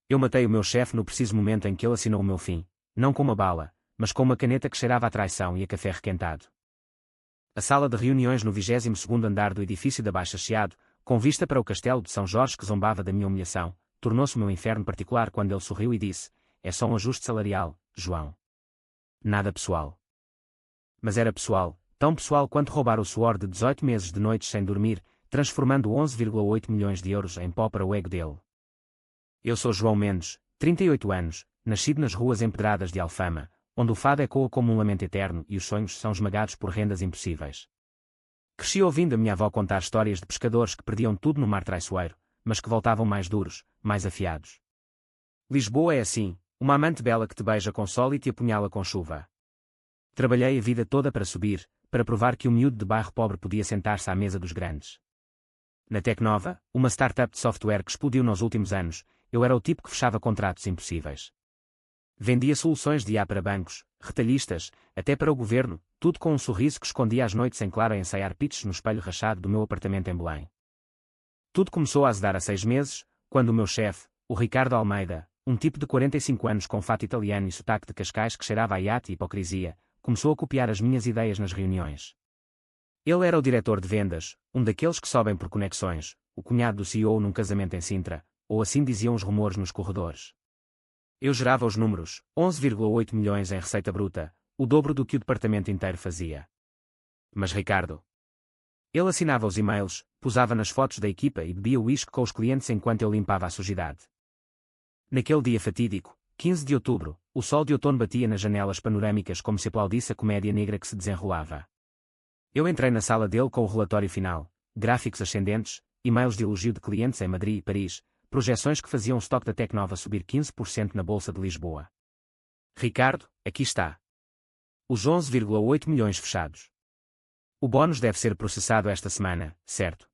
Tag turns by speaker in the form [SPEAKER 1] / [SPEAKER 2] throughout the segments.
[SPEAKER 1] Eu matei o meu chefe no preciso momento em que ele assinou o meu fim, não com uma bala, mas com uma caneta que cheirava a traição e a café requentado. A sala de reuniões no 22º andar do edifício da Baixa Chiado, com vista para o castelo de São Jorge que zombava da minha humilhação, tornou-se o meu inferno particular quando ele sorriu e disse: "É só um ajuste salarial, João. Nada pessoal." Mas era pessoal, tão pessoal quanto roubar o suor de 18 meses de noites sem dormir, transformando 11,8 milhões de euros em pó para o ego dele. Eu sou João Mendes, 38 anos, nascido nas ruas empedradas de Alfama, onde o fado ecoa como um lamento eterno e os sonhos são esmagados por rendas impossíveis. Cresci ouvindo a minha avó contar histórias de pescadores que perdiam tudo no mar traiçoeiro, mas que voltavam mais duros, mais afiados. Lisboa é assim, uma amante bela que te beija com sol e te apunhala com chuva. Trabalhei a vida toda para subir, para provar que o miúdo de bairro pobre podia sentar-se à mesa dos grandes. Na Tecnova, uma startup de software que explodiu nos últimos anos, eu era o tipo que fechava contratos impossíveis. Vendia soluções de IA para bancos, retalhistas, até para o governo, tudo com um sorriso que escondia as noites em claro a ensaiar pitches no espelho rachado do meu apartamento em Belém. Tudo começou a azedar há 6 meses, quando o meu chefe, o Ricardo Almeida, um tipo de 45 anos com fato italiano e sotaque de Cascais que cheirava a iate e hipocrisia, começou a copiar as minhas ideias nas reuniões. Ele era o diretor de vendas, um daqueles que sobem por conexões, o cunhado do CEO num casamento em Sintra, ou assim diziam os rumores nos corredores. Eu gerava os números, 11,8 milhões em receita bruta, o dobro do que o departamento inteiro fazia. Mas Ricardo. Ele assinava os e-mails, posava nas fotos da equipa e bebia uísque com os clientes enquanto eu limpava a sujidade. Naquele dia fatídico, 15 de outubro, o sol de outono batia nas janelas panorâmicas como se aplaudisse a comédia negra que se desenrolava. Eu entrei na sala dele com o relatório final, gráficos ascendentes, e-mails de elogio de clientes em Madrid e Paris, projeções que faziam o estoque da Tecnova subir 15% na Bolsa de Lisboa. Ricardo, aqui está. Os 11,8 milhões fechados. O bónus deve ser processado esta semana, certo?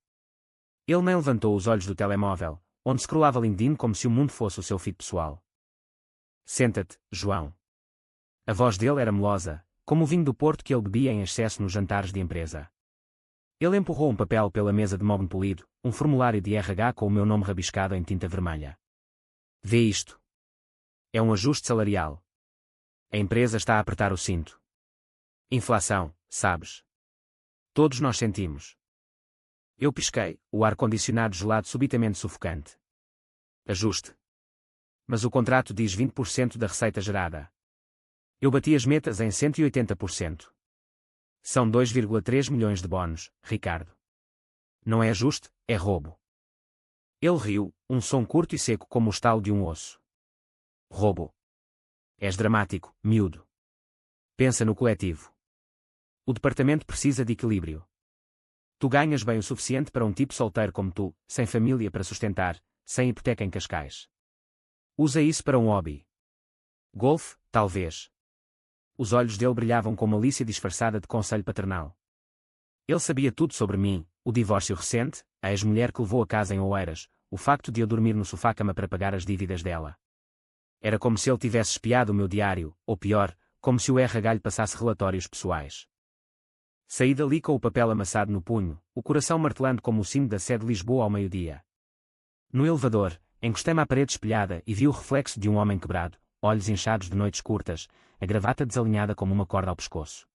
[SPEAKER 1] Ele nem levantou os olhos do telemóvel, onde scrollava LinkedIn como se o mundo fosse o seu feed pessoal. Senta-te, João. A voz dele era melosa, como o vinho do Porto que ele bebia em excesso nos jantares de empresa. Ele empurrou um papel pela mesa de mogno polido, um formulário de RH com o meu nome rabiscado em tinta vermelha. Vê isto. É um ajuste salarial. A empresa está a apertar o cinto. Inflação, sabes? Todos nós sentimos. Eu pisquei, o ar-condicionado gelado subitamente sufocante. Ajuste. Mas o contrato diz 20% da receita gerada. Eu bati as metas em 180%. São 2,3 milhões de bónus, Ricardo. Não é ajuste, é roubo. Ele riu, um som curto e seco como o estalo de um osso. Roubo. És dramático, miúdo. Pensa no coletivo. O departamento precisa de equilíbrio. Tu ganhas bem o suficiente para um tipo solteiro como tu, sem família para sustentar, sem hipoteca em Cascais. Usa isso para um hobby. Golfe, talvez. Os olhos dele brilhavam com malícia disfarçada de conselho paternal. Ele sabia tudo sobre mim, o divórcio recente, a ex-mulher que levou a casa em Oeiras, o facto de eu dormir no sofá-cama para pagar as dívidas dela. Era como se ele tivesse espiado o meu diário, ou pior, como se o RH lhe passasse relatórios pessoais. Saí dali com o papel amassado no punho, o coração martelando como o sino da Sé de Lisboa ao meio-dia. No elevador, encostei-me à parede espelhada e vi o reflexo de um homem quebrado, olhos inchados de noites curtas, a gravata desalinhada como uma corda ao pescoço.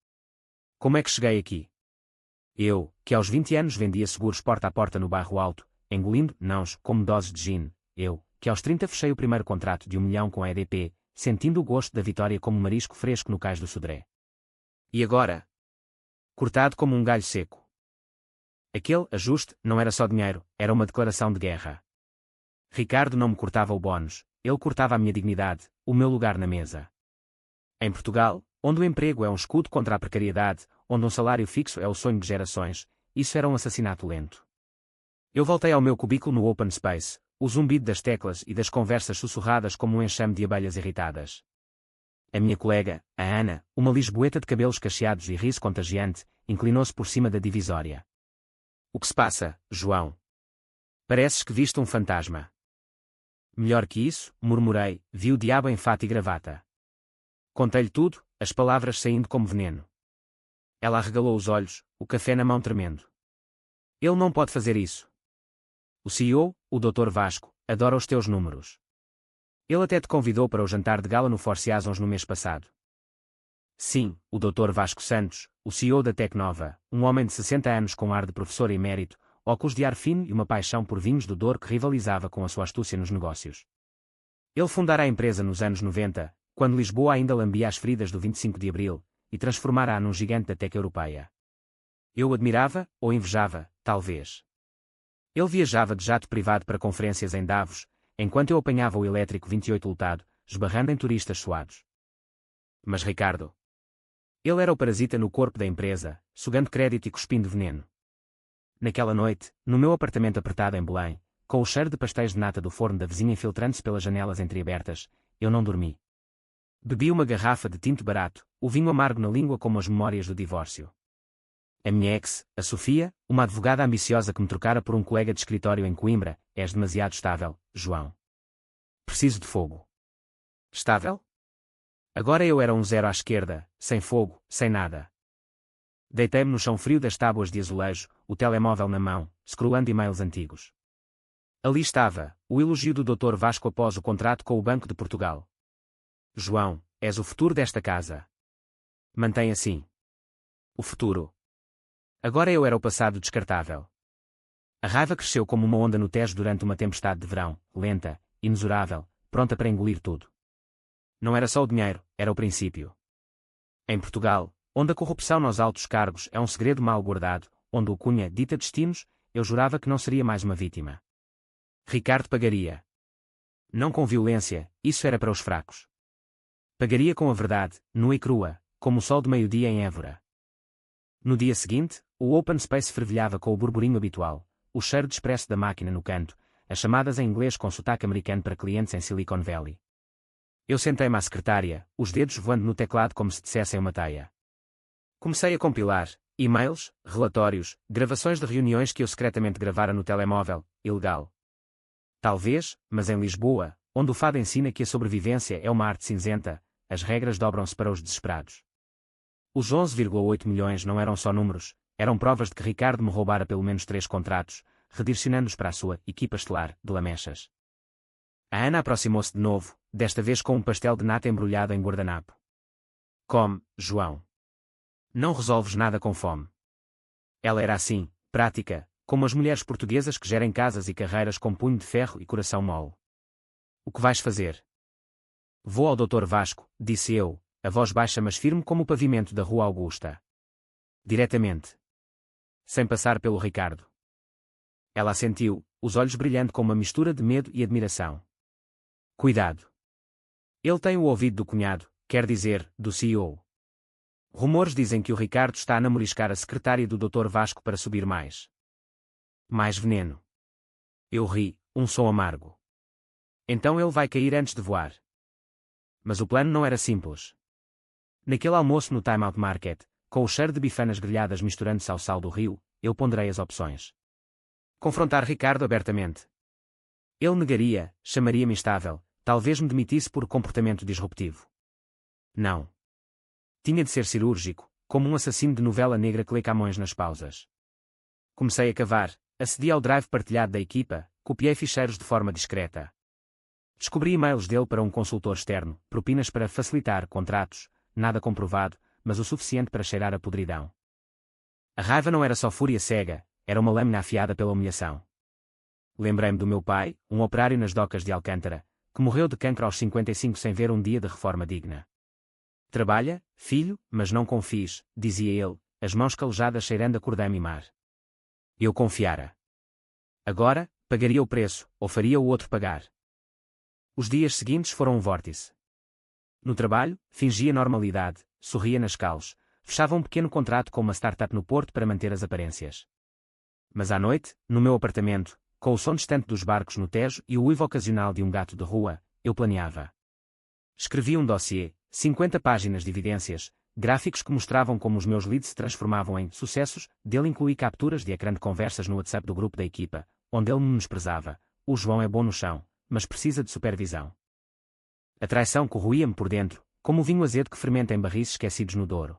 [SPEAKER 1] Como é que cheguei aqui? Eu, que aos 20 anos vendia seguros porta a porta no bairro Alto, engolindo nãos como doses de gin, eu, que aos 30 fechei o primeiro contrato de 1 milhão com a EDP, sentindo o gosto da vitória como um marisco fresco no cais do Sodré. E agora? Cortado como um galho seco. Aquele ajuste não era só dinheiro, era uma declaração de guerra. Ricardo não me cortava o bónus, ele cortava a minha dignidade, o meu lugar na mesa. Em Portugal, onde o emprego é um escudo contra a precariedade, onde um salário fixo é o sonho de gerações, isso era um assassinato lento. Eu voltei ao meu cubículo no open space, o zumbido das teclas e das conversas sussurradas como um enxame de abelhas irritadas. A minha colega, a Ana, uma lisboeta de cabelos cacheados e riso contagiante, inclinou-se por cima da divisória. O que se passa, João? Pareces que viste um fantasma. Melhor que isso, murmurei, vi o diabo em fato e gravata. Contei-lhe tudo, as palavras saindo como veneno. Ela arregalou os olhos, o café na mão tremendo. Ele não pode fazer isso. O CEO, o Dr. Vasco, adora os teus números. Ele até te convidou para o jantar de gala no Four Seasons no mês passado. Sim, o Dr. Vasco Santos, o CEO da Tecnova, um homem de 60 anos com ar de professor emérito, óculos de ar fino e uma paixão por vinhos do Douro que rivalizava com a sua astúcia nos negócios. Ele fundara a empresa nos anos 90, quando Lisboa ainda lambia as feridas do 25 de Abril, e transformara-a num gigante da tech europeia. Eu o admirava, ou invejava, talvez. Ele viajava de jato privado para conferências em Davos, enquanto eu apanhava o elétrico 28 lotado, esbarrando em turistas suados. Mas Ricardo. Ele era o parasita no corpo da empresa, sugando crédito e cuspindo veneno. Naquela noite, no meu apartamento apertado em Belém, com o cheiro de pastéis de nata do forno da vizinha infiltrando-se pelas janelas entreabertas, eu não dormi. Bebi uma garrafa de tinto barato, o vinho amargo na língua como as memórias do divórcio. A minha ex, a Sofia, uma advogada ambiciosa que me trocara por um colega de escritório em Coimbra, és demasiado estável, João. Preciso de fogo. Estável? Agora eu era um zero à esquerda, sem fogo, sem nada. Deitei-me no chão frio das tábuas de azulejo, o telemóvel na mão, scrollando e-mails antigos. Ali estava, o elogio do Dr. Vasco após o contrato com o Banco de Portugal. João, és o futuro desta casa. Mantém assim. O futuro. Agora eu era o passado descartável. A raiva cresceu como uma onda no Tejo durante uma tempestade de verão, lenta, inexorável, pronta para engolir tudo. Não era só o dinheiro, era o princípio. Em Portugal, onde a corrupção nos altos cargos é um segredo mal guardado, onde o Cunha dita destinos, eu jurava que não seria mais uma vítima. Ricardo pagaria. Não com violência, isso era para os fracos. Pagaria com a verdade, nua e crua, como o sol de meio-dia em Évora. No dia seguinte, o Open Space fervilhava com o burburinho habitual, o cheiro de expresso da máquina no canto, as chamadas em inglês com sotaque americano para clientes em Silicon Valley. Eu sentei-me à secretária, os dedos voando no teclado como se dissessem uma taia. Comecei a compilar e-mails, relatórios, gravações de reuniões que eu secretamente gravara no telemóvel, ilegal. Talvez, mas em Lisboa, onde o fado ensina que a sobrevivência é uma arte cinzenta, as regras dobram-se para os desesperados. Os 11,8 milhões não eram só números, eram provas de que Ricardo me roubara pelo menos 3 contratos, redirecionando-os para a sua equipa estelar, de Lamechas. A Ana aproximou-se de novo, desta vez com um pastel de nata embrulhado em guardanapo. Come, João. Não resolves nada com fome. Ela era assim, prática, como as mulheres portuguesas que gerem casas e carreiras com punho de ferro e coração mole. O que vais fazer? Vou ao Dr. Vasco, disse eu, a voz baixa mas firme como o pavimento da Rua Augusta. Diretamente. Sem passar pelo Ricardo. Ela assentiu, os olhos brilhando com uma mistura de medo e admiração. Cuidado. Ele tem o ouvido do cunhado, quer dizer, do CEO. Rumores dizem que o Ricardo está a namoriscar a secretária do Dr. Vasco para subir mais. Mais veneno. Eu ri, um som amargo. Então ele vai cair antes de voar. Mas o plano não era simples. Naquele almoço no Time Out Market, com o cheiro de bifanas grelhadas misturando-se ao sal do rio, eu ponderei as opções. Confrontar Ricardo abertamente. Ele negaria, chamaria-me instável, talvez me demitisse por comportamento disruptivo. Não. Tinha de ser cirúrgico, como um assassino de novela negra que lê Camões nas pausas. Comecei a cavar, acedi ao drive partilhado da equipa, copiei ficheiros de forma discreta. Descobri e-mails dele para um consultor externo, propinas para facilitar contratos, nada comprovado, mas o suficiente para cheirar a podridão. A raiva não era só fúria cega, era uma lâmina afiada pela humilhação. Lembrei-me do meu pai, um operário nas docas de Alcântara, que morreu de cancro aos 55 sem ver um dia de reforma digna. Trabalha, filho, mas não confies, dizia ele, as mãos calejadas cheirando a cordame e mar. Eu confiara. Agora, pagaria o preço, ou faria o outro pagar. Os dias seguintes foram um vórtice. No trabalho, fingia normalidade, sorria nas cales, fechava um pequeno contrato com uma startup no Porto para manter as aparências. Mas à noite, no meu apartamento, com o som distante dos barcos no Tejo e o uivo ocasional de um gato de rua, eu planeava. Escrevi um dossiê, 50 páginas de evidências, gráficos que mostravam como os meus leads se transformavam em sucessos, dele incluí capturas de ecrã de conversas no WhatsApp do grupo da equipa, onde ele me menosprezava. O João é bom no chão, mas precisa de supervisão. A traição corroía-me por dentro, como o vinho azedo que fermenta em barris esquecidos no Douro.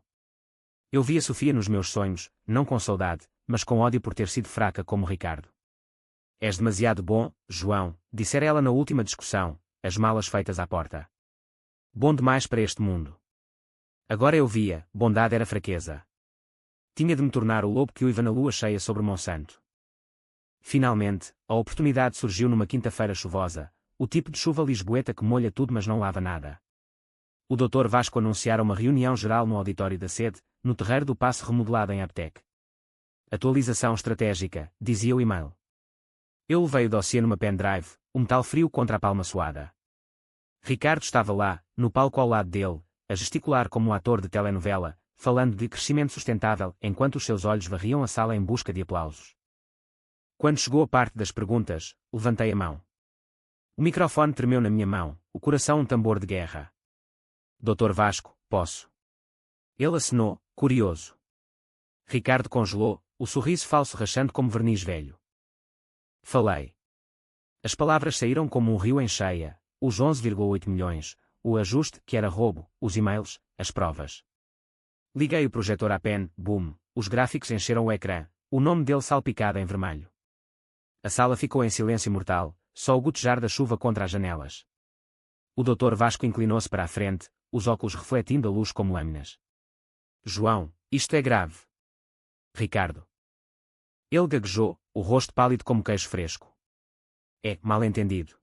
[SPEAKER 1] Eu via Sofia nos meus sonhos, não com saudade, mas com ódio por ter sido fraca como Ricardo. És demasiado bom, João, dissera ela na última discussão, as malas feitas à porta. Bom demais para este mundo. Agora eu via, bondade era fraqueza. Tinha de me tornar o lobo que uiva na lua cheia sobre Monsanto. Finalmente, a oportunidade surgiu numa quinta-feira chuvosa, o tipo de chuva lisboeta que molha tudo mas não lava nada. O Dr. Vasco anunciara uma reunião geral no auditório da sede, no terreiro do Paço remodelado em Aptec. Atualização estratégica, dizia o e-mail. Eu levei o dossiê numa pendrive, um metal frio contra a palma suada. Ricardo estava lá, no palco ao lado dele, a gesticular como um ator de telenovela, falando de crescimento sustentável, enquanto os seus olhos varriam a sala em busca de aplausos. Quando chegou a parte das perguntas, levantei a mão. O microfone tremeu na minha mão, o coração um tambor de guerra. Dr. Vasco, posso? Ele acenou, curioso. Ricardo congelou, o sorriso falso rachando como verniz velho. Falei. As palavras saíram como um rio em cheia, os 11,8 milhões, o ajuste, que era roubo, os e-mails, as provas. Liguei o projetor à pen, boom, os gráficos encheram o ecrã, o nome dele salpicado em vermelho. A sala ficou em silêncio mortal, só o gotejar da chuva contra as janelas. O Dr. Vasco inclinou-se para a frente, os óculos refletindo a luz como lâminas. João, isto é grave. Ricardo. Ele gaguejou, o rosto pálido como queijo fresco. É, mal entendido.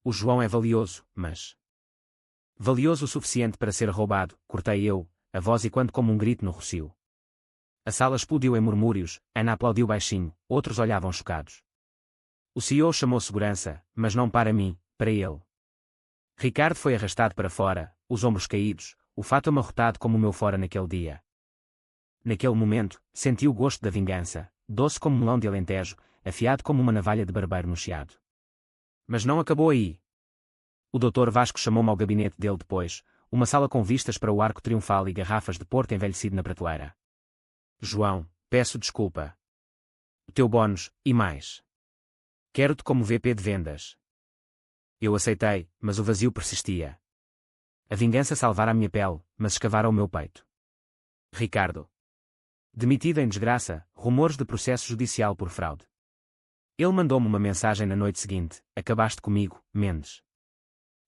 [SPEAKER 1] O João é valioso, mas... valioso o suficiente para ser roubado, cortei eu, a voz ecoando como um grito no rocio. A sala explodiu em murmúrios, Ana aplaudiu baixinho, outros olhavam chocados. O CEO chamou segurança, mas não para mim, para ele. Ricardo foi arrastado para fora, os ombros caídos, o fato amarrotado como o meu fora naquele dia. Naquele momento, senti o gosto da vingança, doce como melão de alentejo, afiado como uma navalha de barbeiro no chiado. Mas não acabou aí. O Dr. Vasco chamou-me ao gabinete dele depois, uma sala com vistas para o arco triunfal e garrafas de porto envelhecido na prateleira. João, peço desculpa. O teu bónus, e mais. Quero-te como VP de vendas. Eu aceitei, mas o vazio persistia. A vingança salvara a minha pele, mas escavara o meu peito. Ricardo. Demitido em desgraça, rumores de processo judicial por fraude. Ele mandou-me uma mensagem na noite seguinte, acabaste comigo, Mendes.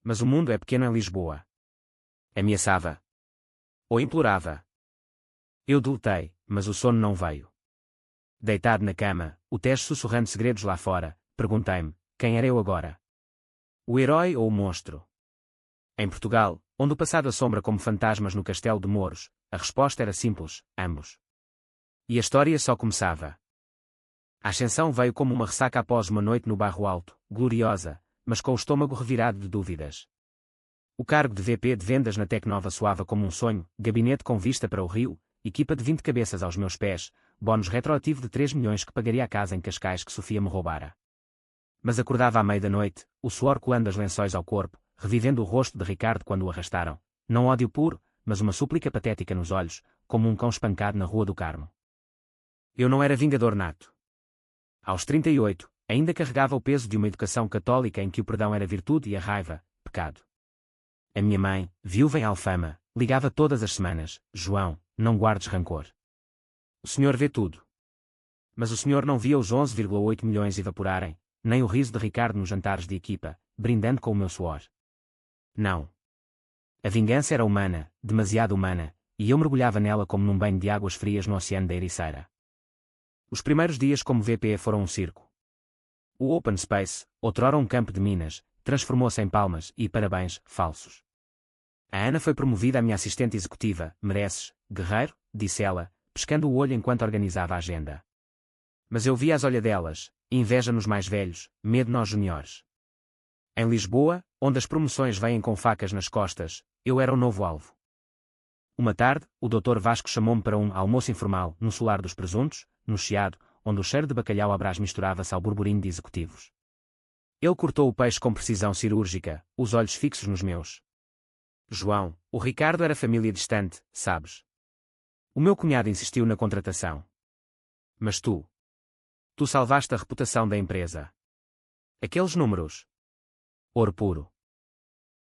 [SPEAKER 1] Mas o mundo é pequeno em Lisboa. Ameaçava. Ou implorava. Eu deletei, mas o sono não veio. Deitado na cama, o Tejo sussurrando segredos lá fora, perguntei-me, quem era eu agora? O herói ou o monstro? Em Portugal, onde o passado assombra como fantasmas no castelo de Mouros, a resposta era simples, ambos. E a história só começava. A ascensão veio como uma ressaca após uma noite no Barro Alto, gloriosa, mas com o estômago revirado de dúvidas. O cargo de VP de vendas na Tecnova soava como um sonho, gabinete com vista para o rio, equipa de 20 cabeças aos meus pés, bónus retroativo de 3 milhões que pagaria a casa em Cascais que Sofia me roubara. Mas acordava à meia da noite, o suor colando as lençóis ao corpo, revivendo o rosto de Ricardo quando o arrastaram, não ódio puro, mas uma súplica patética nos olhos, como um cão espancado na Rua do Carmo. Eu não era vingador nato. Aos 38, ainda carregava o peso de uma educação católica em que o perdão era virtude e a raiva, pecado. A minha mãe, viúva em Alfama, ligava todas as semanas, João, não guardes rancor. O senhor vê tudo. Mas o senhor não via os 11,8 milhões evaporarem, nem o riso de Ricardo nos jantares de equipa, brindando com o meu suor. Não. A vingança era humana, demasiado humana, e eu mergulhava nela como num banho de águas frias no oceano da Ericeira. Os primeiros dias como VP foram um circo. O Open Space, outrora um campo de minas, transformou-se em palmas e parabéns falsos. A Ana foi promovida a minha assistente executiva, mereces, guerreiro, disse ela, pescando o olho enquanto organizava a agenda. Mas eu via as olhadelas, inveja nos mais velhos, medo nos juniores. Em Lisboa, onde as promoções vêm com facas nas costas, eu era o novo alvo. Uma tarde, o Dr. Vasco chamou-me para um almoço informal, no solar dos presuntos, no Chiado, onde o cheiro de bacalhau à brás misturava-se ao burburinho de executivos. Ele cortou o peixe com precisão cirúrgica, os olhos fixos nos meus. João, o Ricardo era família distante, sabes? O meu cunhado insistiu na contratação. Mas tu salvaste a reputação da empresa. Aqueles números. Ouro puro.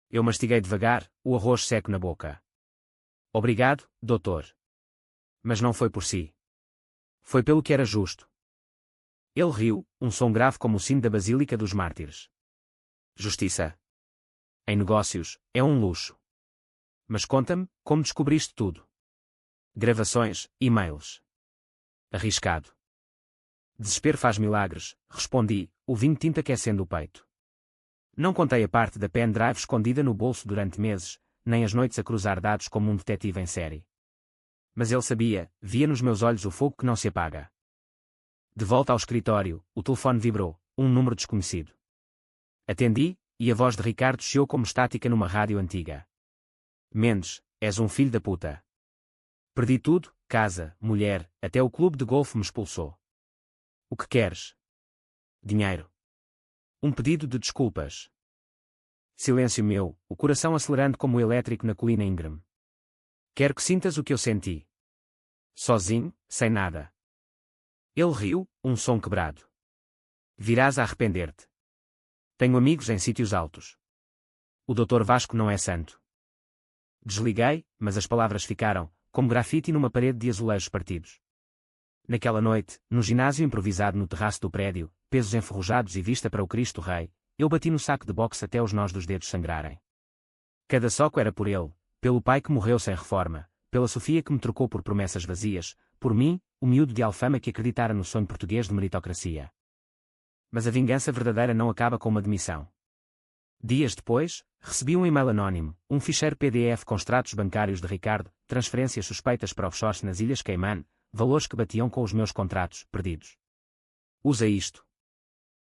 [SPEAKER 1] Eu mastiguei devagar, o arroz seco na boca. Obrigado, doutor. Mas não foi por si. Foi pelo que era justo. Ele riu, um som grave como o sino da Basílica dos Mártires. Justiça. Em negócios, é um luxo. Mas conta-me, como descobriste tudo? Gravações, e-mails. Arriscado. Desespero faz milagres, respondi, o vinho tinta aquecendo o peito. Não contei a parte da pendrive escondida no bolso durante meses, nem as noites a cruzar dados como um detetive em série. Mas ele sabia, via nos meus olhos o fogo que não se apaga. De volta ao escritório, o telefone vibrou, um número desconhecido. Atendi, e a voz de Ricardo chiou como estática numa rádio antiga. Mendes, és um filho da puta. Perdi tudo, casa, mulher, até o clube de golfe me expulsou. O que queres? Dinheiro. Um pedido de desculpas. Silêncio meu, o coração acelerando como o elétrico na colina íngreme. Quero que sintas o que eu senti. Sozinho, sem nada. Ele riu, um som quebrado. Virás a arrepender-te. Tenho amigos em sítios altos. O Dr. Vasco não é santo. Desliguei, mas as palavras ficaram, como grafite numa parede de azulejos partidos. Naquela noite, no ginásio improvisado no terraço do prédio, pesos enferrujados e vista para o Cristo Rei, eu bati no saco de boxe até os nós dos dedos sangrarem. Cada soco era por ele, pelo pai que morreu sem reforma, pela Sofia que me trocou por promessas vazias, por mim, o miúdo de Alfama que acreditara no sonho português de meritocracia. Mas a vingança verdadeira não acaba com uma demissão. Dias depois, recebi um e-mail anónimo, um ficheiro PDF com extratos bancários de Ricardo, transferências suspeitas para offshores nas Ilhas Cayman, valores que batiam com os meus contratos, perdidos. Usa isto.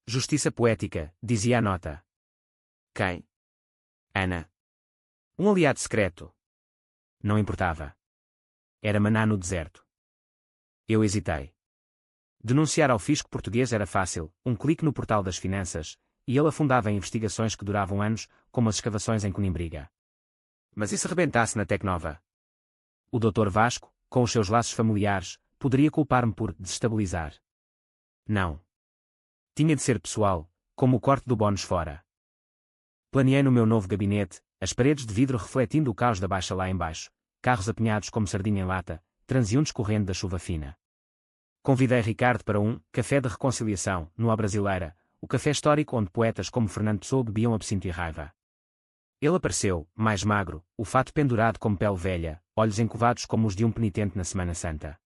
[SPEAKER 1] Justiça poética, dizia a nota. Quem? Ana. Um aliado secreto. Não importava. Era maná no deserto. Eu hesitei. Denunciar ao fisco português era fácil, um clique no portal das finanças, e ele afundava em investigações que duravam anos, como as escavações em Coimbriga. Mas e se rebentasse na Tecnova? O Dr. Vasco, com os seus laços familiares, poderia culpar-me por desestabilizar. Não. Tinha de ser pessoal, como o corte do bónus fora. Planeei no meu novo gabinete, as paredes de vidro refletindo o caos da baixa lá embaixo, carros apinhados como sardinha em lata, transeuntes correndo da chuva fina. Convidei Ricardo para um café de reconciliação, no A Brasileira, o café histórico onde poetas como Fernando Pessoa bebiam absinto e raiva. Ele apareceu, mais magro, o fato pendurado como pele velha, olhos encovados como os de um penitente na Semana Santa.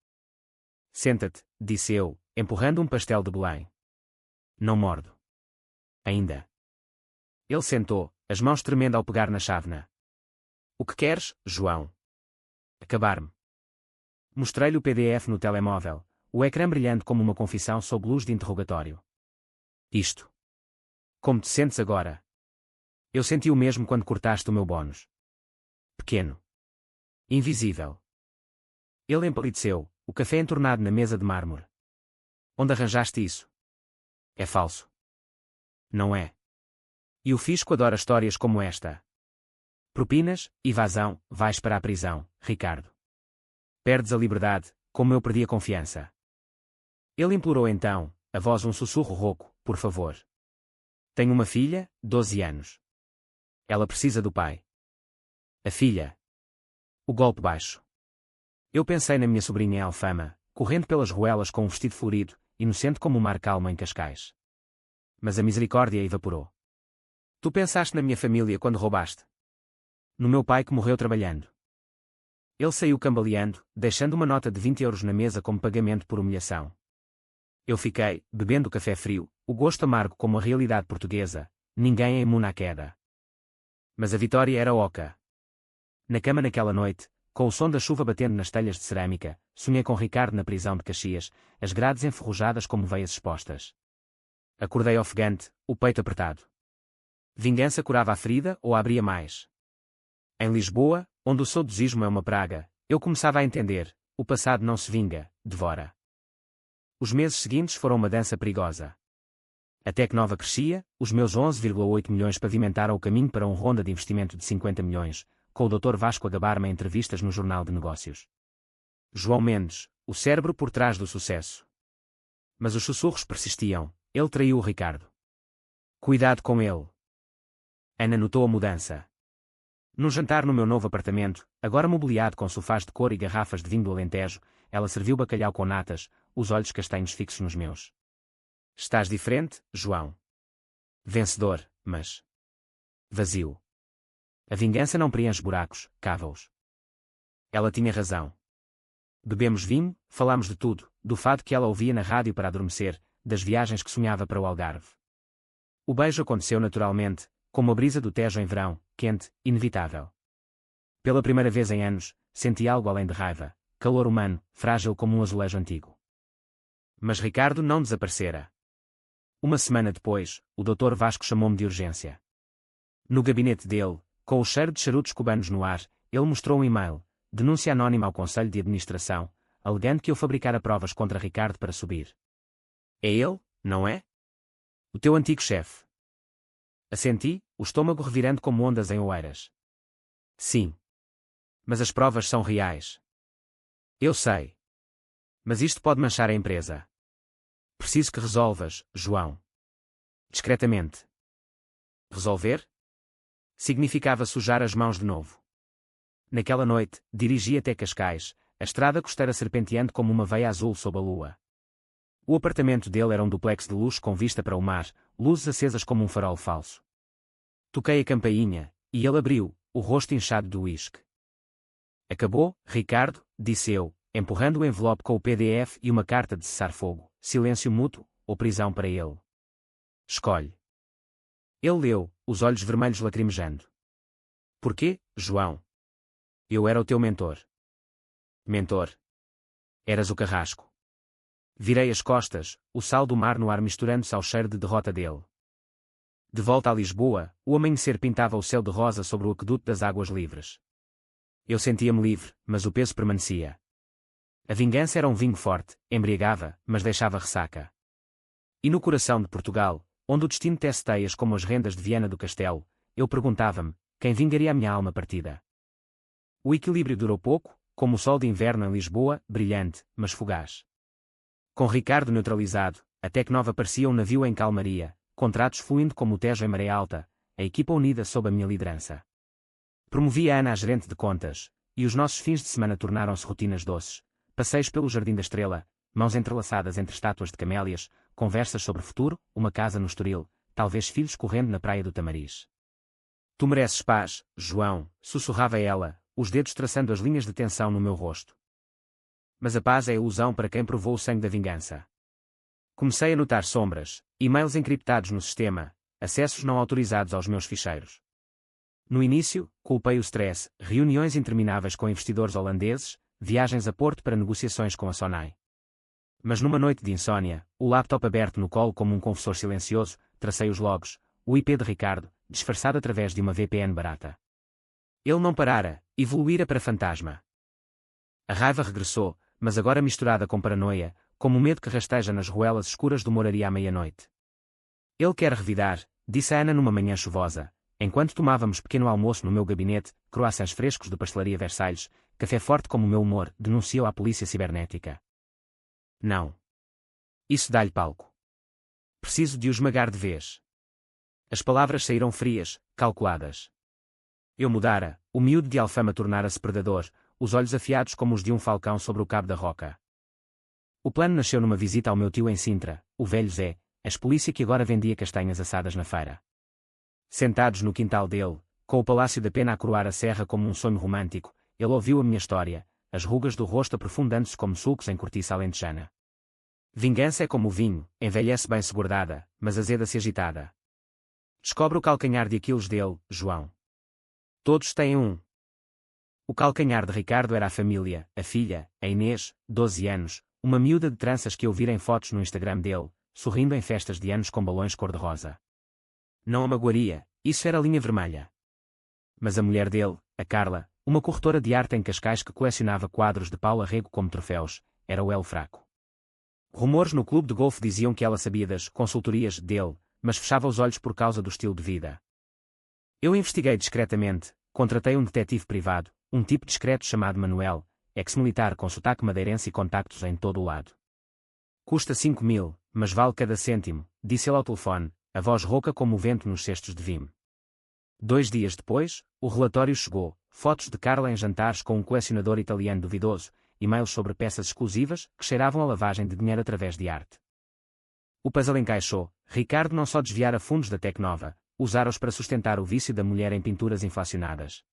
[SPEAKER 1] Senta-te, disse eu, empurrando um pastel de Belém. Não mordo. Ainda. Ele sentou, as mãos tremendo ao pegar na chávena. O que queres, João? Acabar-me. Mostrei-lhe o PDF no telemóvel, o ecrã brilhando como uma confissão sob luz de interrogatório. Isto. Como te sentes agora? Eu senti o mesmo quando cortaste o meu bónus. Pequeno. Invisível. Ele empalideceu, o café entornado na mesa de mármore. Onde arranjaste isso? É falso. Não é. E o fisco adora histórias como esta. Propinas, evasão, vais para a prisão, Ricardo. Perdes a liberdade, como eu perdi a confiança. Ele implorou então, a voz um sussurro rouco, por favor. Tenho uma filha, 12 anos. Ela precisa do pai. A filha. O golpe baixo. Eu pensei na minha sobrinha em Alfama, correndo pelas ruelas com um vestido florido, inocente como o mar calmo em Cascais. Mas a misericórdia evaporou. Tu pensaste na minha família quando roubaste? No meu pai que morreu trabalhando. Ele saiu cambaleando, deixando uma nota de 20 euros na mesa como pagamento por humilhação. Eu fiquei, bebendo café frio, o gosto amargo como a realidade portuguesa, ninguém é imune à queda. Mas a vitória era oca. Na cama naquela noite, com o som da chuva batendo nas telhas de cerâmica, sonhei com Ricardo na prisão de Caxias, as grades enferrujadas como veias expostas. Acordei ofegante, o peito apertado. Vingança curava a ferida ou a abria mais? Em Lisboa, onde o saudosismo é uma praga, eu começava a entender, o passado não se vinga, devora. Os meses seguintes foram uma dança perigosa. A Tecnova crescia, os meus 11,8 milhões pavimentaram o caminho para um ronda de investimento de 50 milhões, com o Dr. Vasco a gabar-me em entrevistas no Jornal de Negócios. João Mendes, o cérebro por trás do sucesso. Mas os sussurros persistiam, ele traiu o Ricardo. Cuidado com ele. Ana notou a mudança. Num jantar no meu novo apartamento, agora mobiliado com sofás de cor e garrafas de vinho do Alentejo, ela serviu bacalhau com natas, os olhos castanhos fixos nos meus. Estás diferente, João. Vencedor, mas vazio. A vingança não preenche buracos, cava-os. Ela tinha razão. Bebemos vinho, falámos de tudo, do fado que ela ouvia na rádio para adormecer, das viagens que sonhava para o Algarve. O beijo aconteceu naturalmente, como a brisa do Tejo em verão, quente, inevitável. Pela primeira vez em anos, senti algo além de raiva, calor humano, frágil como um azulejo antigo. Mas Ricardo não desaparecera. Uma semana depois, o Dr. Vasco chamou-me de urgência. No gabinete dele, com o cheiro de charutos cubanos no ar, ele mostrou um e-mail, denúncia anónima ao Conselho de Administração, alegando que eu fabricara provas contra Ricardo para subir. É ele, não é? O teu antigo chefe. Assenti, o estômago revirando como ondas em Oeiras. Sim. Mas as provas são reais. Eu sei. Mas isto pode manchar a empresa. Preciso que resolvas, João. Discretamente. Resolver? Significava sujar as mãos de novo. Naquela noite, dirigi até Cascais, a estrada costeira serpenteando como uma veia azul sob a lua. O apartamento dele era um duplex de luxo com vista para o mar, luzes acesas como um farol falso. Toquei a campainha, e ele abriu, o rosto inchado de uísque. Acabou, Ricardo, disse eu, empurrando o envelope com o PDF e uma carta de cessar-fogo, silêncio mútuo, ou prisão para ele. Escolhe. Ele leu, os olhos vermelhos lacrimejando. Porquê, João? Eu era o teu mentor. Mentor. Eras o carrasco. Virei as costas, o sal do mar no ar misturando-se ao cheiro de derrota dele. De volta a Lisboa, o amanhecer pintava o céu de rosa sobre o aqueduto das águas livres. Eu sentia-me livre, mas o peso permanecia. A vingança era um vinho forte, embriagava, mas deixava ressaca. E no coração de Portugal, onde o destino tece teias como as rendas de Viana do Castelo, eu perguntava-me, quem vingaria a minha alma partida? O equilíbrio durou pouco, como o sol de inverno em Lisboa, brilhante, mas fugaz. Com Ricardo neutralizado, a Tecnova parecia um navio em calmaria, contratos fluindo como o Tejo em maré alta, a equipa unida sob a minha liderança. Promovi a Ana a gerente de contas, e os nossos fins de semana tornaram-se rotinas doces, passeios pelo Jardim da Estrela, mãos entrelaçadas entre estátuas de camélias, conversas sobre o futuro, uma casa no Estoril, talvez filhos correndo na praia do Tamariz. Tu mereces paz, João, sussurrava ela, os dedos traçando as linhas de tensão no meu rosto. Mas a paz é a ilusão para quem provou o sangue da vingança. Comecei a notar sombras, e-mails encriptados no sistema, acessos não autorizados aos meus ficheiros. No início, culpei o stress, reuniões intermináveis com investidores holandeses, viagens a Porto para negociações com a Sonai. Mas numa noite de insônia, o laptop aberto no colo como um confessor silencioso, tracei os logos, o IP de Ricardo, disfarçado através de uma VPN barata. Ele não parara, evoluíra para fantasma. A raiva regressou, mas agora misturada com paranoia, como o medo que rasteja nas ruelas escuras do moraria à meia-noite. Ele quer revidar, disse a Ana numa manhã chuvosa, enquanto tomávamos pequeno almoço no meu gabinete, croissants frescos de pastelaria Versailles, café forte como o meu humor, denunciou à polícia cibernética. Não. Isso dá-lhe palco. Preciso de o esmagar de vez. As palavras saíram frias, calculadas. Eu mudara, o miúdo de Alfama tornara-se predador, os olhos afiados como os de um falcão sobre o cabo da roca. O plano nasceu numa visita ao meu tio em Sintra, o velho Zé, ex-polícia que agora vendia castanhas assadas na feira. Sentados no quintal dele, com o Palácio da Pena a coroar a serra como um sonho romântico, ele ouviu a minha história, as rugas do rosto aprofundando-se como sulcos em cortiça alentejana. Vingança é como o vinho, envelhece bem-se guardada, mas azeda-se agitada. Descobre o calcanhar de Aquiles dele, João. Todos têm um. O calcanhar de Ricardo era a família, a filha, a Inês, 12 anos, uma miúda de tranças que eu vira em fotos no Instagram dele, sorrindo em festas de anos com balões cor-de-rosa. Não a magoaria, isso era linha vermelha. Mas a mulher dele, a Carla, uma corretora de arte em Cascais que colecionava quadros de Paula Rego como troféus, era o elo fraco. Rumores no clube de golfe diziam que ela sabia das consultorias dele, mas fechava os olhos por causa do estilo de vida. Eu investiguei discretamente, contratei um detetive privado, um tipo discreto chamado Manuel, ex-militar com sotaque madeirense e contactos em todo o lado. Custa 5.000, mas vale cada cêntimo, disse ele ao telefone, a voz rouca como o vento nos cestos de vime. 2 dias depois, o relatório chegou, fotos de Carla em jantares com um colecionador italiano duvidoso, e-mails sobre peças exclusivas que cheiravam a lavagem de dinheiro através de arte. O puzzle encaixou, Ricardo não só desviara fundos da Tecnova, usara-os para sustentar o vício da mulher em pinturas inflacionadas.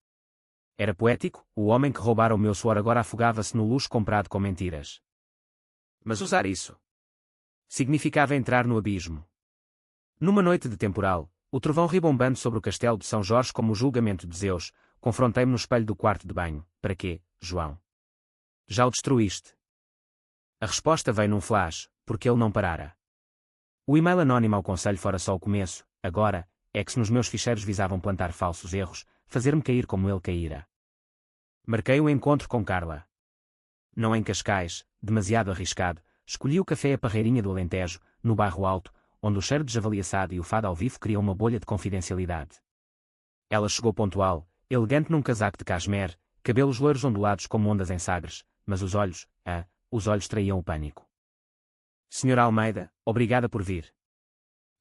[SPEAKER 1] Era poético, o homem que roubara o meu suor agora afogava-se no luxo comprado com mentiras. Mas usar isso significava entrar no abismo. Numa noite de temporal, o trovão ribombando sobre o castelo de São Jorge como o julgamento de Zeus, confrontei-me no espelho do quarto de banho. Para quê, João? Já o destruíste? A resposta veio num flash, porque ele não parara. O e-mail anónimo ao conselho fora só o começo, agora, é que se nos meus ficheiros visavam plantar falsos erros, fazer-me cair como ele caíra. Marquei um encontro com Carla. Não em Cascais, demasiado arriscado, escolhi o café A Parreirinha do Alentejo, no bairro Alto, onde o cheiro de javali assado e o fado ao vivo criam uma bolha de confidencialidade. Ela chegou pontual, elegante num casaco de cashmere, cabelos loiros ondulados como ondas em Sagres, mas os olhos traíam o pânico. Senhora Almeida, obrigada por vir.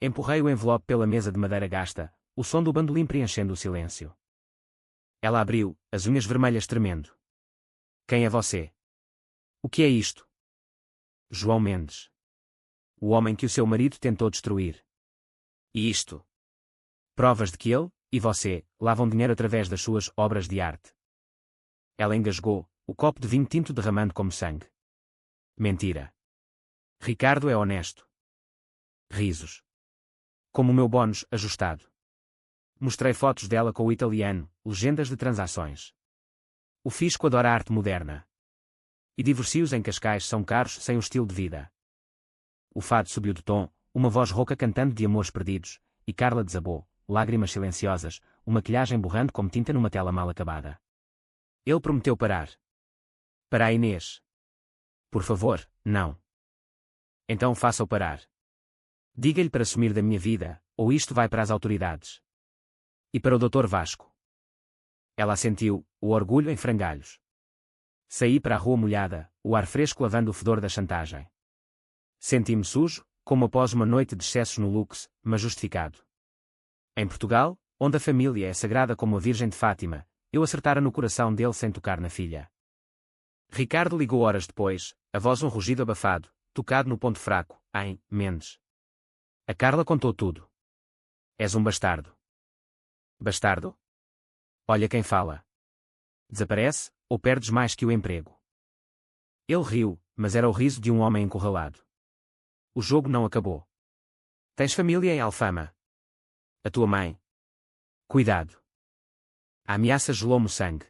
[SPEAKER 1] Empurrei o envelope pela mesa de madeira gasta, o som do bandolim preenchendo o silêncio. Ela abriu, as unhas vermelhas tremendo. Quem é você? O que é isto? João Mendes. O homem que o seu marido tentou destruir. E isto? Provas de que ele, e você, lavam dinheiro através das suas obras de arte. Ela engasgou, o copo de vinho tinto derramando como sangue. Mentira. Ricardo é honesto. Risos. Como o meu bónus ajustado. Mostrei fotos dela com o italiano, legendas de transações. O fisco adora a arte moderna. E divorcios em Cascais são caros sem o estilo de vida. O fado subiu de tom, uma voz rouca cantando de amores perdidos, e Carla desabou, lágrimas silenciosas, uma maquilhagem borrando como tinta numa tela mal acabada. Ele prometeu parar. Para a Inês. Por favor, não. Então faça-o parar. Diga-lhe para sumir da minha vida, ou isto vai para as autoridades. E para o Dr. Vasco. Ela assentiu, o orgulho em frangalhos. Saí para a rua molhada, o ar fresco lavando o fedor da chantagem. Senti-me sujo, como após uma noite de excessos no luxo, mas justificado. Em Portugal, onde a família é sagrada como a Virgem de Fátima, eu acertara no coração dele sem tocar na filha. Ricardo ligou horas depois, a voz um rugido abafado, tocado no ponto fraco, em Mendes. A Carla contou tudo. És um bastardo. Bastardo? Olha quem fala. Desaparece, ou perdes mais que o emprego. Ele riu, mas era o riso de um homem encurralado. O jogo não acabou. Tens família em Alfama? A tua mãe? Cuidado. A ameaça gelou-me o sangue.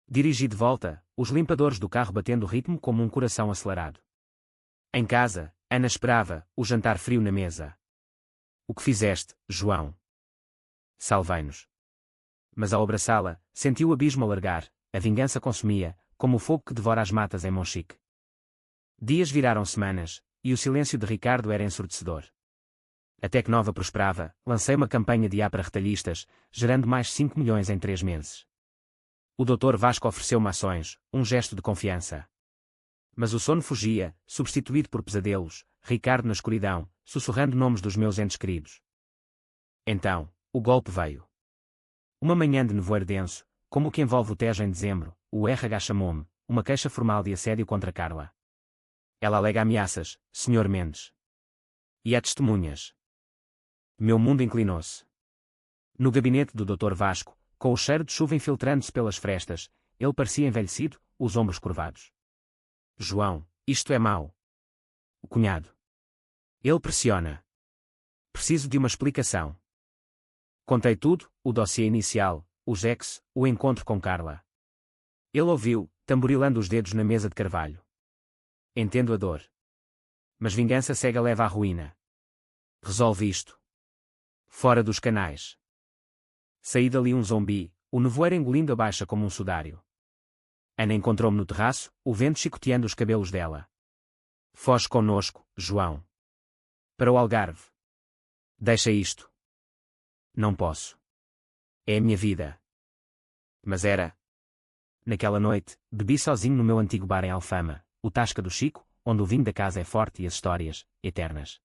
[SPEAKER 1] Dirigi de volta, os limpadores do carro batendo ritmo como um coração acelerado. Em casa, Ana esperava, o jantar frio na mesa. O que fizeste, João? Salvei-nos. Mas ao abraçá-la, senti o abismo alargar, a vingança consumia, como o fogo que devora as matas em Monchique. Dias viraram semanas, e o silêncio de Ricardo era ensurdecedor. Até que Nova prosperava, lancei uma campanha de para retalhistas, gerando mais 5 milhões em 3 meses. O Dr. Vasco ofereceu-me ações, um gesto de confiança. Mas o sono fugia, substituído por pesadelos, Ricardo na escuridão, sussurrando nomes dos meus entes queridos. Então, o golpe veio. Uma manhã de nevoeiro denso, como o que envolve o Tejo em dezembro, o RH chamou-me, uma queixa formal de assédio contra Carla. Ela alega ameaças, Sr. Mendes. E há testemunhas. Meu mundo inclinou-se. No gabinete do Dr. Vasco, com o cheiro de chuva infiltrando-se pelas frestas, ele parecia envelhecido, os ombros curvados. João, isto é mau. O cunhado. Ele pressiona. Preciso de uma explicação. Contei tudo, o dossiê inicial, os ex, o encontro com Carla. Ele ouviu, tamborilando os dedos na mesa de carvalho. Entendo a dor. Mas vingança cega leva à ruína. Resolve isto. Fora dos canais. Saí dali um zombi, o nevoeiro engolindo a baixa como um sudário. Ana encontrou-me no terraço, o vento chicoteando os cabelos dela. Foge conosco, João. Para o Algarve. Deixa isto. Não posso. É a minha vida. Mas era. Naquela noite, bebi sozinho no meu antigo bar em Alfama, o Tasca do Chico, onde o vinho da casa é forte e as histórias, eternas.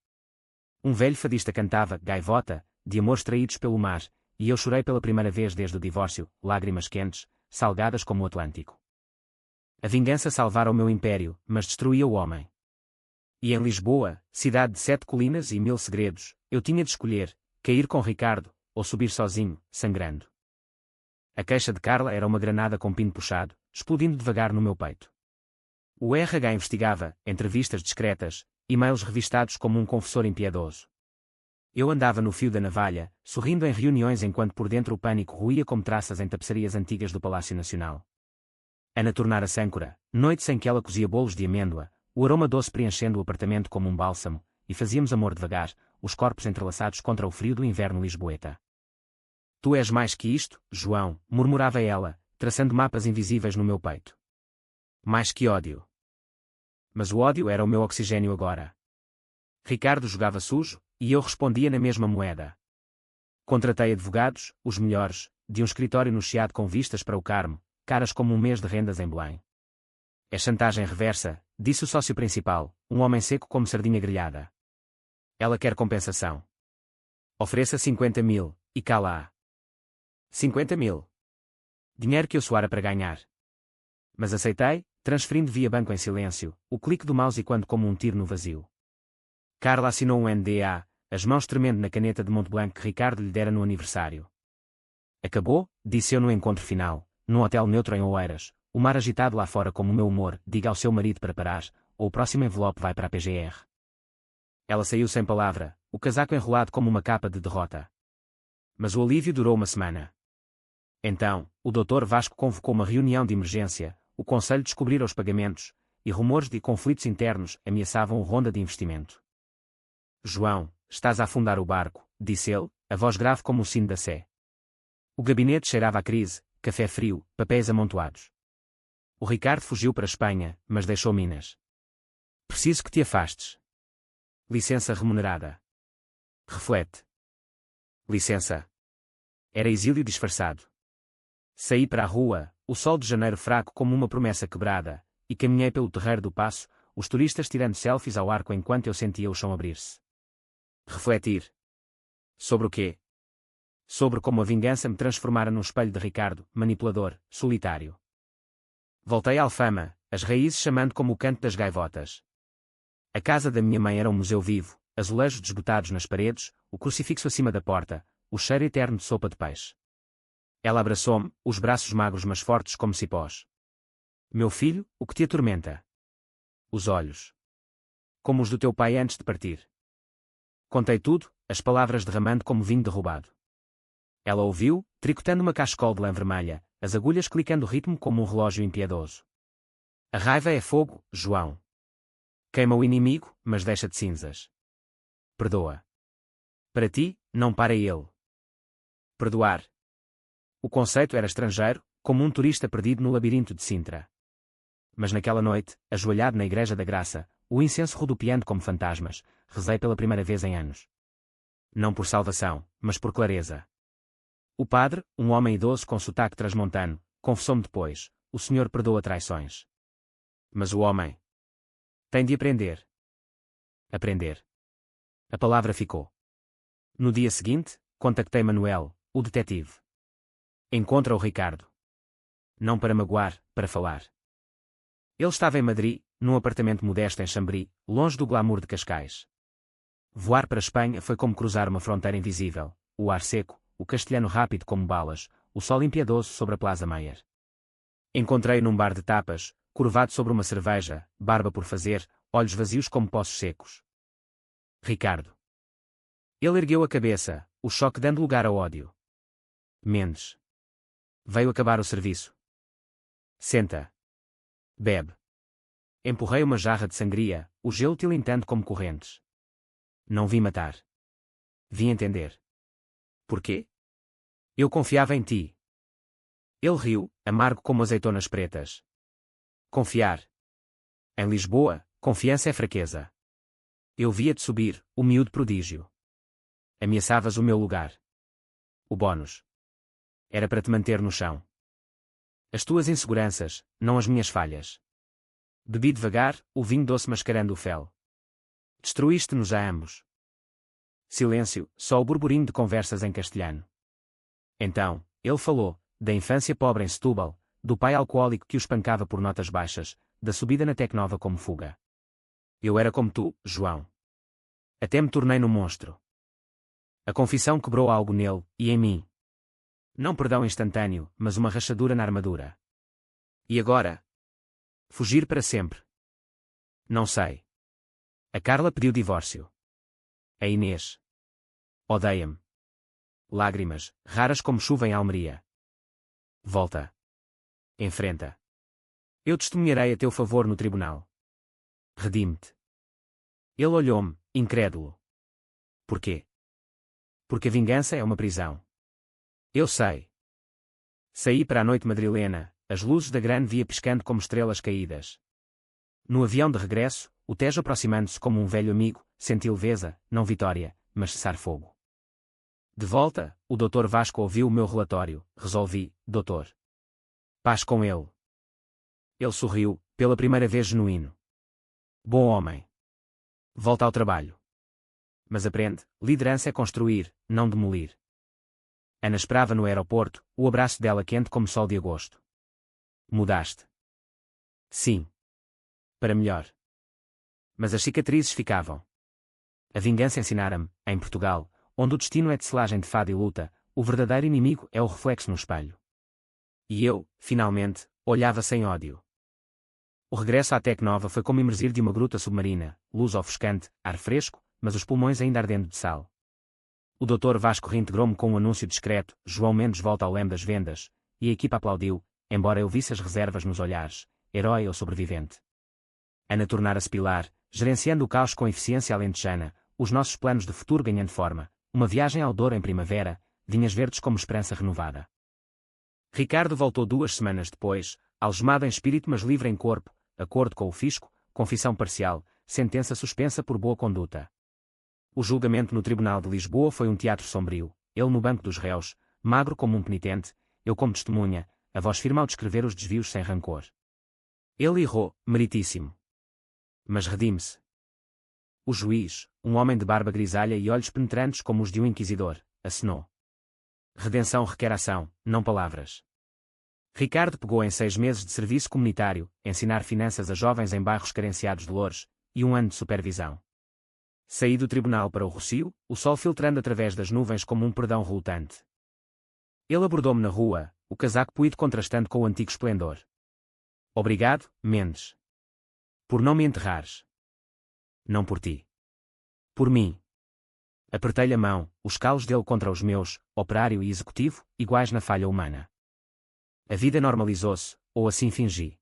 [SPEAKER 1] Um velho fadista cantava, gaivota, de amores traídos pelo mar, e eu chorei pela primeira vez desde o divórcio, lágrimas quentes, salgadas como o Atlântico. A vingança salvara o meu império, mas destruía o homem. E em Lisboa, cidade de 7 colinas e 1000 segredos, eu tinha de escolher, cair com Ricardo, ou subir sozinho, sangrando. A queixa de Carla era uma granada com pino puxado, explodindo devagar no meu peito. O RH investigava, entrevistas discretas, e-mails revistados como um confessor impiedoso. Eu andava no fio da navalha, sorrindo em reuniões enquanto por dentro o pânico ruía como traças em tapeçarias antigas do Palácio Nacional. Ana tornara-se âncora, noites em que ela cozia bolos de amêndoa, o aroma doce preenchendo o apartamento como um bálsamo, e fazíamos amor devagar, os corpos entrelaçados contra o frio do inverno lisboeta. Tu és mais que isto, João, murmurava ela, traçando mapas invisíveis no meu peito. Mais que ódio. Mas o ódio era o meu oxigênio agora. Ricardo jogava sujo, e eu respondia na mesma moeda. Contratei advogados, os melhores, de um escritório no Chiado com vistas para o Carmo, caras como um mês de rendas em Belém. É chantagem reversa, disse o sócio principal, um homem seco como sardinha grelhada. Ela quer compensação. Ofereça 50.000, e cá lá. 50.000. Dinheiro que eu suara para ganhar. Mas aceitei, transferindo via banco em silêncio, o clique do mouse quando como um tiro no vazio. Carla assinou um NDA, as mãos tremendo na caneta de Montblanc que Ricardo lhe dera no aniversário. Acabou, disse eu no encontro final, num hotel neutro em Oeiras, o mar agitado lá fora como o meu humor, diga ao seu marido para parar, ou o próximo envelope vai para a PGR. Ela saiu sem palavra, o casaco enrolado como uma capa de derrota. Mas o alívio durou uma semana. Então, o Dr. Vasco convocou uma reunião de emergência, o conselho descobrira os pagamentos, e rumores de conflitos internos ameaçavam o ronda de investimento. João, estás a afundar o barco, disse ele, a voz grave como o sino da Sé. O gabinete cheirava a crise, café frio, papéis amontoados. O Ricardo fugiu para a Espanha, mas deixou Minas. Preciso que te afastes. Licença remunerada. Reflete. Licença. Era exílio disfarçado. Saí para a rua, o sol de janeiro fraco como uma promessa quebrada, e caminhei pelo terreiro do Paço, os turistas tirando selfies ao arco enquanto eu sentia o chão abrir-se. Refletir. Sobre o quê? Sobre como a vingança me transformara num espelho de Ricardo, manipulador, solitário. Voltei à Alfama, as raízes chamando como o canto das gaivotas. A casa da minha mãe era um museu vivo, azulejos desbotados nas paredes, o crucifixo acima da porta, o cheiro eterno de sopa de peixe. Ela abraçou-me, os braços magros mas fortes como cipós. Meu filho, o que te atormenta? Os olhos. Como os do teu pai antes de partir. Contei tudo, as palavras derramando como vinho derrubado. Ela ouviu, tricotando uma cachecol de lã vermelha, as agulhas clicando o ritmo como um relógio impiedoso. A raiva é fogo, João. Queima o inimigo, mas deixa de cinzas. Perdoa. Para ti, não para ele. Perdoar. O conceito era estrangeiro, como um turista perdido no labirinto de Sintra. Mas naquela noite, ajoelhado na Igreja da Graça, o incenso rodopiando como fantasmas, rezei pela primeira vez em anos. Não por salvação, mas por clareza. O padre, um homem idoso com sotaque transmontano, confessou-me depois, o senhor perdoa traições. Mas o homem tem de aprender. Aprender. A palavra ficou. No dia seguinte, contactei Manuel, o detetive. Encontra o Ricardo. Não para magoar, para falar. Ele estava em Madrid, num apartamento modesto em Chambry, longe do glamour de Cascais. Voar para a Espanha foi como cruzar uma fronteira invisível, o ar seco, o castelhano rápido como balas, o sol impiedoso sobre a Plaza Mayer. Encontrei-o num bar de tapas, curvado sobre uma cerveja, barba por fazer, olhos vazios como poços secos. Ricardo. Ele ergueu a cabeça, o choque dando lugar ao ódio. Mendes. Veio acabar o serviço. Senta. Bebe. Empurrei uma jarra de sangria, o gelo tilintando como correntes. Não vim matar. Vim entender. Porquê? Eu confiava em ti. Ele riu, amargo como azeitonas pretas. Confiar. Em Lisboa, confiança é fraqueza. Eu via-te subir, o miúdo prodígio. Ameaçavas o meu lugar. O bónus. Era para te manter no chão. As tuas inseguranças, não as minhas falhas. Bebi devagar, o vinho doce mascarando o fel. Destruíste-nos a ambos. Silêncio, só o burburinho de conversas em castelhano. Então, ele falou, da infância pobre em Setúbal, do pai alcoólico que o espancava por notas baixas, da subida na Tecnova como fuga. Eu era como tu, João. Até me tornei num monstro. A confissão quebrou algo nele, e em mim. Não perdão instantâneo, mas uma rachadura na armadura. E agora? Fugir para sempre? Não sei. A Carla pediu divórcio. A Inês odeia-me. Lágrimas, raras como chuva em Almeria. Volta. Enfrenta. Eu testemunharei a teu favor no tribunal. Redime-te. Ele olhou-me, incrédulo. Porquê? Porque a vingança é uma prisão. Eu sei. Saí para a noite madrilena, as luzes da grande via piscando como estrelas caídas. No avião de regresso, o Tejo aproximando-se como um velho amigo, senti leveza, não vitória, mas cessar fogo. De volta, o Dr. Vasco ouviu o meu relatório, resolvi, doutor. Paz com ele. Ele sorriu, pela primeira vez genuíno. Bom homem. Volta ao trabalho. Mas aprende, liderança é construir, não demolir. Ana esperava no aeroporto, o abraço dela quente como sol de agosto. Mudaste. Sim. Para melhor. Mas as cicatrizes ficavam. A vingança ensinara-me, em Portugal, onde o destino é tecelagem de fado e luta, o verdadeiro inimigo é o reflexo no espelho. E eu, finalmente, olhava sem ódio. O regresso à Tecnova foi como emergir de uma gruta submarina, luz ofuscante, ar fresco, mas os pulmões ainda ardendo de sal. O Dr. Vasco reintegrou-me com um anúncio discreto, João Mendes volta ao leme das vendas, e a equipa aplaudiu, embora eu visse as reservas nos olhares, herói ou sobrevivente. Ana tornara-se pilar, gerenciando o caos com eficiência alentejana, os nossos planos de futuro ganhando forma, uma viagem ao Douro em primavera, vinhas verdes como esperança renovada. Ricardo voltou 2 semanas depois, algemado em espírito mas livre em corpo, acordo com o fisco, confissão parcial, sentença suspensa por boa conduta. O julgamento no Tribunal de Lisboa foi um teatro sombrio, ele no banco dos réus, magro como um penitente, eu como testemunha, a voz firme ao descrever os desvios sem rancor. Ele errou, meritíssimo. Mas redime-se. O juiz, um homem de barba grisalha e olhos penetrantes como os de um inquisidor, acenou. Redenção requer ação, não palavras. Ricardo pegou em 6 meses de serviço comunitário, ensinar finanças a jovens em bairros carenciados de Loures, e 1 ano de supervisão. Saí do tribunal para o Rocio, o sol filtrando através das nuvens como um perdão relutante. Ele abordou-me na rua, o casaco puído contrastando com o antigo esplendor. Obrigado, Mendes. Por não me enterrares. Não por ti. Por mim. Apertei-lhe a mão, os calos dele contra os meus, operário e executivo, iguais na falha humana. A vida normalizou-se, ou assim fingi.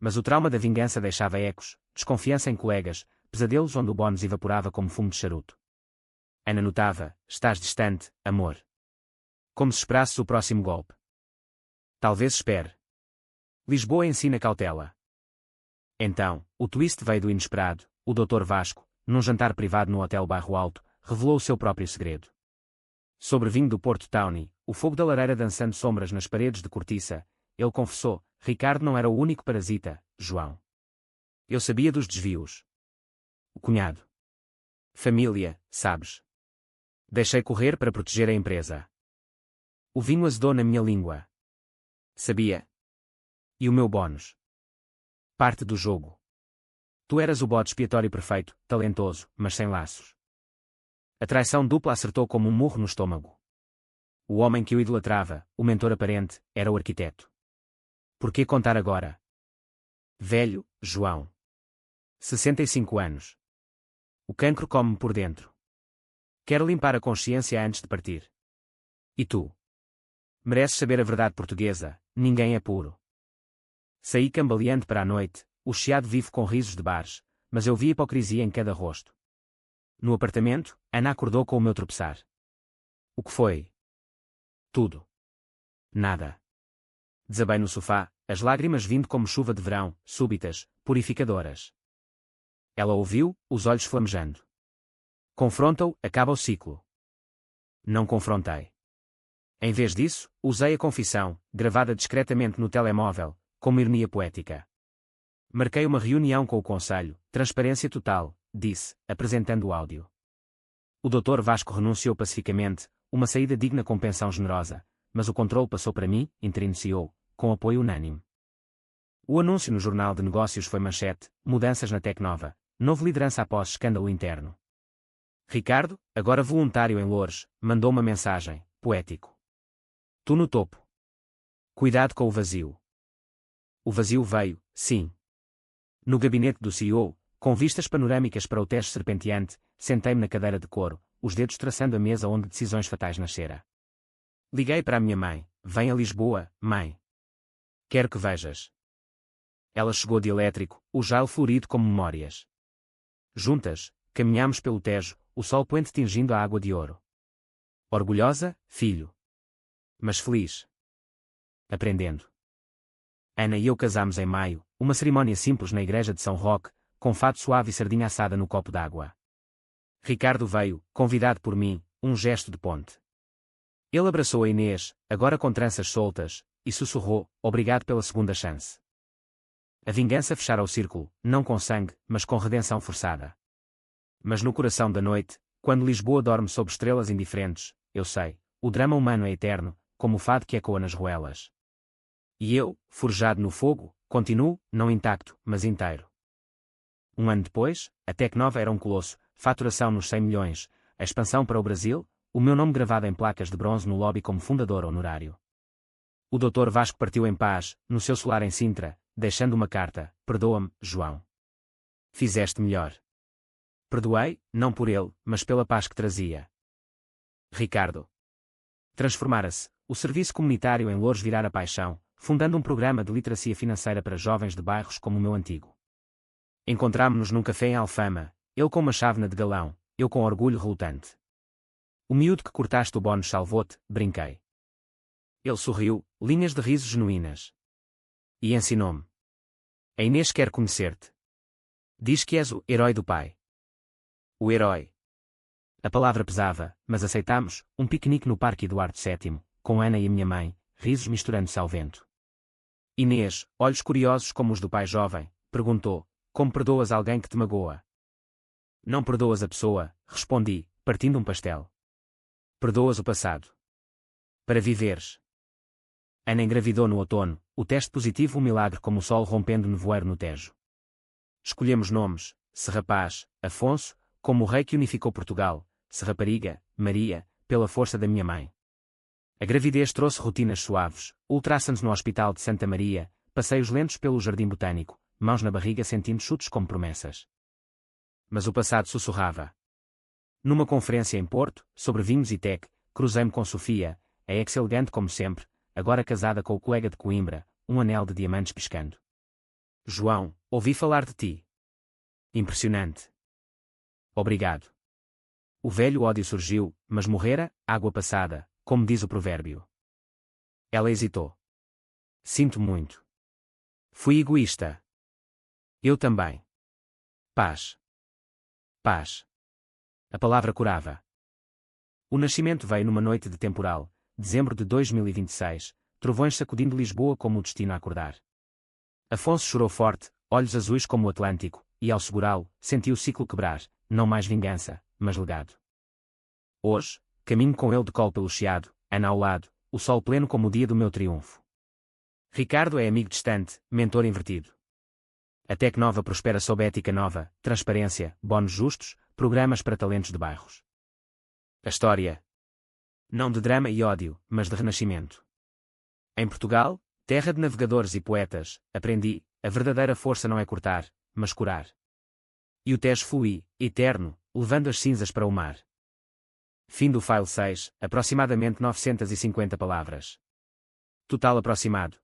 [SPEAKER 1] Mas o trauma da vingança deixava ecos, desconfiança em colegas, pesadelos onde o bónus evaporava como fumo de charuto. Ana notava, estás distante, amor. Como se esperasses o próximo golpe. Talvez espere. Lisboa ensina cautela. Então, o twist veio do inesperado, o Dr. Vasco, num jantar privado no Hotel Bairro Alto, revelou o seu próprio segredo. Sobre vinho do Porto Tawny, o fogo da lareira dançando sombras nas paredes de cortiça, ele confessou, Ricardo não era o único parasita, João. Eu sabia dos desvios. O cunhado. Família, sabes. Deixei correr para proteger a empresa. O vinho azedou na minha língua. Sabia. E o meu bónus? Parte do jogo. Tu eras o bode expiatório perfeito, talentoso, mas sem laços. A traição dupla acertou como um murro no estômago. O homem que eu idolatrava, o mentor aparente, era o arquiteto. Por que contar agora? Velho, João. 65 anos. O cancro come-me por dentro. Quero limpar a consciência antes de partir. E tu? Mereces saber a verdade portuguesa, ninguém é puro. Saí cambaleante para a noite, o chiado vivo com risos de bares, mas eu vi hipocrisia em cada rosto. No apartamento, Ana acordou com o meu tropeçar. O que foi? Tudo. Nada. Desabei no sofá, as lágrimas vindo como chuva de verão, súbitas, purificadoras. Ela ouviu, os olhos flamejando. Confronta-o, acaba o ciclo. Não confrontei. Em vez disso, usei a confissão, gravada discretamente no telemóvel, como ironia poética. Marquei uma reunião com o conselho, transparência total, disse, apresentando o áudio. O Dr. Vasco renunciou pacificamente, uma saída digna com pensão generosa, mas o controle passou para mim, interino CEO, com apoio unânime. O anúncio no Jornal de Negócios foi manchete, mudanças na Tecnova, novo liderança após escândalo interno. Ricardo, agora voluntário em Loures, mandou uma mensagem, poético. Tu no topo. Cuidado com o vazio. O vazio veio, sim. No gabinete do CEO, com vistas panorâmicas para o Tejo serpenteante, sentei-me na cadeira de couro, os dedos traçando a mesa onde decisões fatais nascera. Liguei para a minha mãe. Vem a Lisboa, mãe. Quero que vejas. Ela chegou de elétrico, o jail florido como memórias. Juntas, caminhámos pelo Tejo, o sol poente tingindo a água de ouro. Orgulhosa, filho. Mas feliz. Aprendendo. Ana e eu casámos em maio, uma cerimónia simples na igreja de São Roque, com fado suave e sardinha assada no copo d'água. Ricardo veio, convidado por mim, um gesto de ponte. Ele abraçou a Inês, agora com tranças soltas, e sussurrou, obrigado pela segunda chance. A vingança fechara o círculo, não com sangue, mas com redenção forçada. Mas no coração da noite, quando Lisboa dorme sob estrelas indiferentes, eu sei, o drama humano é eterno, como o fado que ecoa nas ruelas. E eu, forjado no fogo, continuo, não intacto, mas inteiro. Um ano depois, a Tecnova era um colosso, faturação nos 100 milhões, a expansão para o Brasil, o meu nome gravado em placas de bronze no lobby como fundador honorário. O Dr. Vasco partiu em paz, no seu solar em Sintra, deixando uma carta, perdoa-me, João. Fizeste melhor. Perdoei, não por ele, mas pela paz que trazia. Ricardo. Transformara-se, o serviço comunitário em Loures virara paixão, fundando um programa de literacia financeira para jovens de bairros como o meu antigo. Encontrámo-nos num café em Alfama, ele com uma chávena de galão, eu com orgulho relutante. O miúdo que cortaste o bónus salvou-te, brinquei. Ele sorriu, linhas de riso genuínas. E ensinou-me. A Inês quer conhecer-te. Diz que és o herói do pai. O herói. A palavra pesava, mas aceitámos, um piquenique no Parque Eduardo VII, com Ana e a minha mãe, risos misturando-se ao vento. Inês, olhos curiosos como os do pai jovem, perguntou, como perdoas alguém que te magoa? Não perdoas a pessoa, respondi, partindo um pastel. Perdoas o passado. Para viveres. Ana engravidou no outono, o teste positivo um milagre como o sol rompendo nevoeiro no Tejo. Escolhemos nomes, se rapaz, Afonso, como o rei que unificou Portugal, se rapariga, Maria, pela força da minha mãe. A gravidez trouxe rotinas suaves, ultrassons no Hospital de Santa Maria, passeios lentos pelo Jardim Botânico, mãos na barriga sentindo chutes como promessas. Mas o passado sussurrava. Numa conferência em Porto, sobre vinhos e tech, cruzei-me com Sofia, a ex-elegante como sempre, agora casada com o colega de Coimbra, um anel de diamantes piscando. João, ouvi falar de ti. Impressionante. Obrigado. O velho ódio surgiu, mas morrera, água passada, como diz o provérbio. Ela hesitou. Sinto muito. Fui egoísta. Eu também. Paz. Paz. A palavra curava. O nascimento veio numa noite de temporal, dezembro de 2026, trovões sacudindo Lisboa como o destino a acordar. Afonso chorou forte, olhos azuis como o Atlântico, e ao segurá-lo, sentiu o ciclo quebrar, não mais vingança, mas legado. Hoje, caminho com ele de colo pelo Chiado, Ana ao lado, o sol pleno como o dia do meu triunfo. Ricardo é amigo distante, mentor invertido. A Tecnova prospera sob ética nova, transparência, bónus justos, programas para talentos de bairros. A história. Não de drama e ódio, mas de renascimento. Em Portugal, terra de navegadores e poetas, aprendi, a verdadeira força não é cortar, mas curar. E o Tejo flui, eterno, levando as cinzas para o mar. Fim do file 6, aproximadamente 950 palavras. Total aproximado,